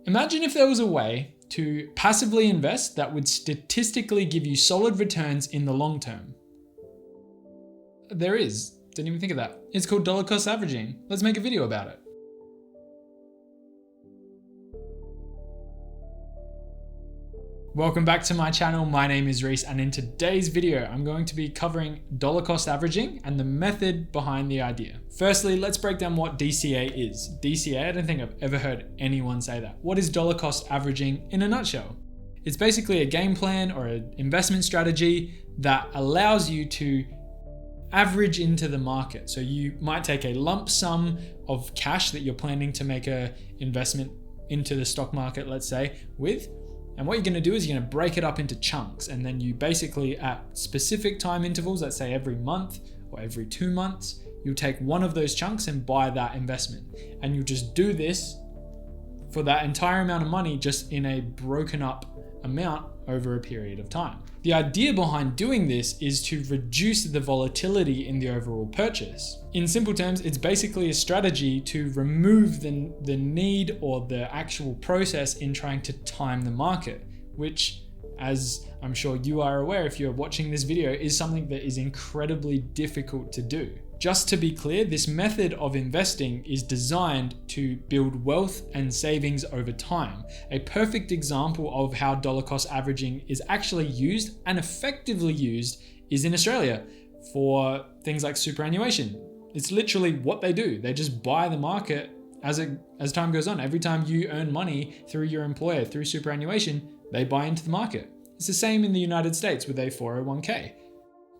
Imagine if there was a way to passively invest that would statistically give you solid returns in the long term. There is. Didn't even think of that. It's called dollar cost averaging. Let's make a video about it. Welcome back to my channel. My name is Reece, and in today's video, I'm going to be covering dollar cost averaging and the method behind the idea. Firstly, let's break down what DCA is. DCA, I don't think I've ever heard anyone say that. What is dollar cost averaging in a nutshell? It's basically a game plan or an investment strategy that allows you to average into the market. So you might take a lump sum of cash that you're planning to make an investment into the stock market, let's say, with. And what you're going to do is you're going to break it up into chunks, and then you basically at specific time intervals, let's say every month or every 2 months, you'll take one of those chunks and buy that investment. And you just do this for that entire amount of money, just in a broken up amount over a period of time. The idea behind doing this is to reduce the volatility in the overall purchase. In simple terms, it's basically a strategy to remove the need or the actual process in trying to time the market, which, as I'm sure you are aware if you're watching this video, is something that is incredibly difficult to do. Just to be clear, this method of investing is designed to build wealth and savings over time. A perfect example of how dollar cost averaging is actually used and effectively used is in Australia for things like superannuation. It's literally what they do. They just buy the market as time goes on. Every time you earn money through your employer, through superannuation, they buy into the market. It's the same in the United States with a 401k.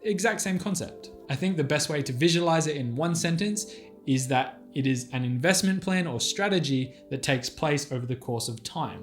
Exact same concept. I think the best way to visualize it in one sentence is that it is an investment plan or strategy that takes place over the course of time.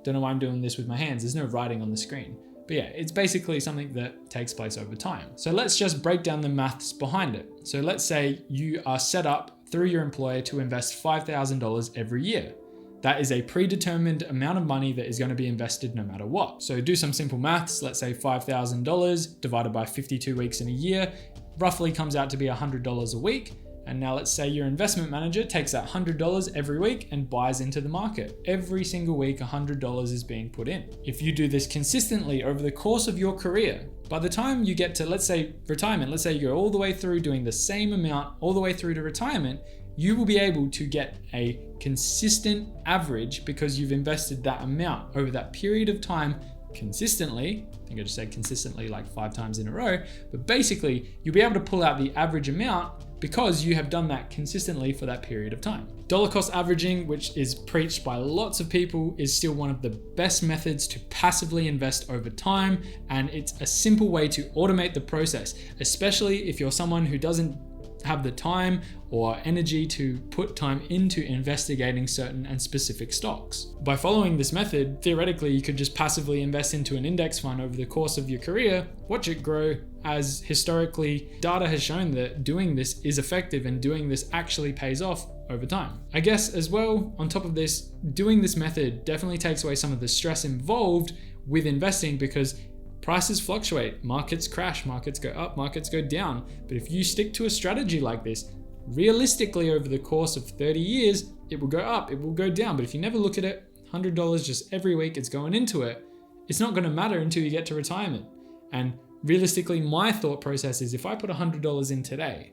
Don't know why I'm doing this with my hands. There's no writing on the screen. But yeah, it's basically something that takes place over time. So let's just break down the maths behind it. So let's say you are set up through your employer to invest $5,000 every year. That is a predetermined amount of money that is going to be invested no matter what. So do some simple maths. Let's say $5,000 divided by 52 weeks in a year roughly comes out to be $100 a week. And now let's say your investment manager takes that $100 every week and buys into the market. Every single week, $100 is being put in. If you do this consistently over the course of your career, by the time you get to, let's say, retirement, let's say you go all the way through doing the same amount all the way through to retirement, you will be able to get a consistent average because you've invested that amount over that period of time consistently. I think I just said consistently like 5 times in a row, but basically you'll be able to pull out the average amount because you have done that consistently for that period of time. Dollar cost averaging, which is preached by lots of people, is still one of the best methods to passively invest over time, and it's a simple way to automate the process, especially if you're someone who doesn't have the time or energy to put time into investigating certain and specific stocks. By following this method, theoretically, you could just passively invest into an index fund over the course of your career, watch it grow, as historically data has shown that doing this is effective and doing this actually pays off over time. I guess as well, on top of this, doing this method definitely takes away some of the stress involved with investing because prices fluctuate, markets crash, markets go up, markets go down. But if you stick to a strategy like this, realistically over the course of 30 years, it will go up, it will go down. But if you never look at it, $100 just every week it's going into it, it's not going to matter until you get to retirement. And realistically, my thought process is if I put $100 in today,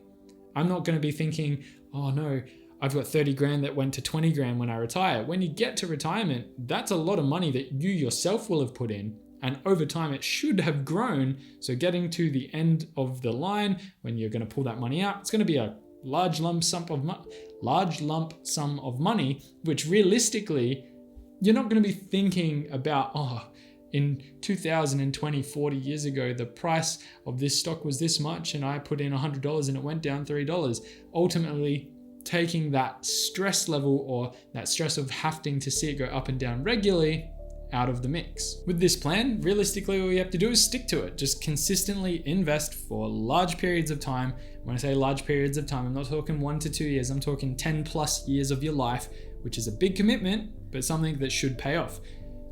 I'm not going to be thinking, oh no, I've got 30 grand that went to 20 grand when I retire. When you get to retirement, that's a lot of money that you yourself will have put in. And over time, it should have grown. So getting to the end of the line, when you're going to pull that money out, it's going to be a large lump sum of money, which realistically, you're not going to be thinking about, oh, in 2020, 40 years ago, the price of this stock was this much and I put in $100 and it went down $3. Ultimately, taking that stress level or that stress of having to see it go up and down regularly out of the mix. With this plan, realistically, all you have to do is stick to it. Just consistently invest for large periods of time. When I say large periods of time, I'm not talking 1 to 2 years, I'm talking 10 plus years of your life, which is a big commitment, but something that should pay off.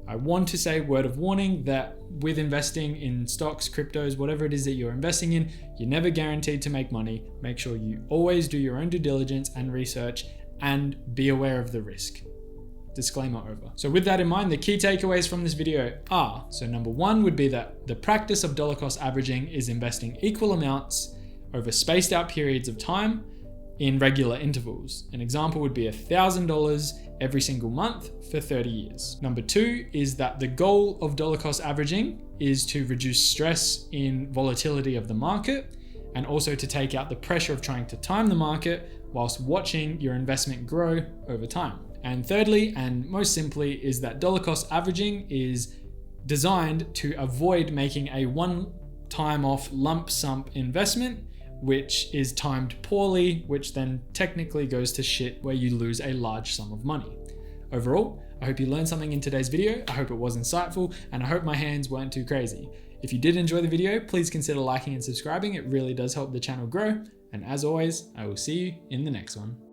I want to say, word of warning, that with investing in stocks, cryptos, whatever it is that you're investing in, you're never guaranteed to make money. Make sure you always do your own due diligence and research and be aware of the risk. disclaimer over. So with that in mind, the key takeaways from this video are, so number one would be that the practice of dollar cost averaging is investing equal amounts over spaced out periods of time in regular intervals. An example would be $1,000 every single month for 30 years. Number two is that the goal of dollar cost averaging is to reduce stress in volatility of the market, and also to take out the pressure of trying to time the market whilst watching your investment grow over time. And thirdly, and most simply, is that dollar cost averaging is designed to avoid making a one-time off lump sum investment, which is timed poorly, which then technically goes to shit where you lose a large sum of money. Overall, I hope you learned something in today's video. I hope it was insightful, and I hope my hands weren't too crazy. If you did enjoy the video, please consider liking and subscribing. It really does help the channel grow. And as always, I will see you in the next one.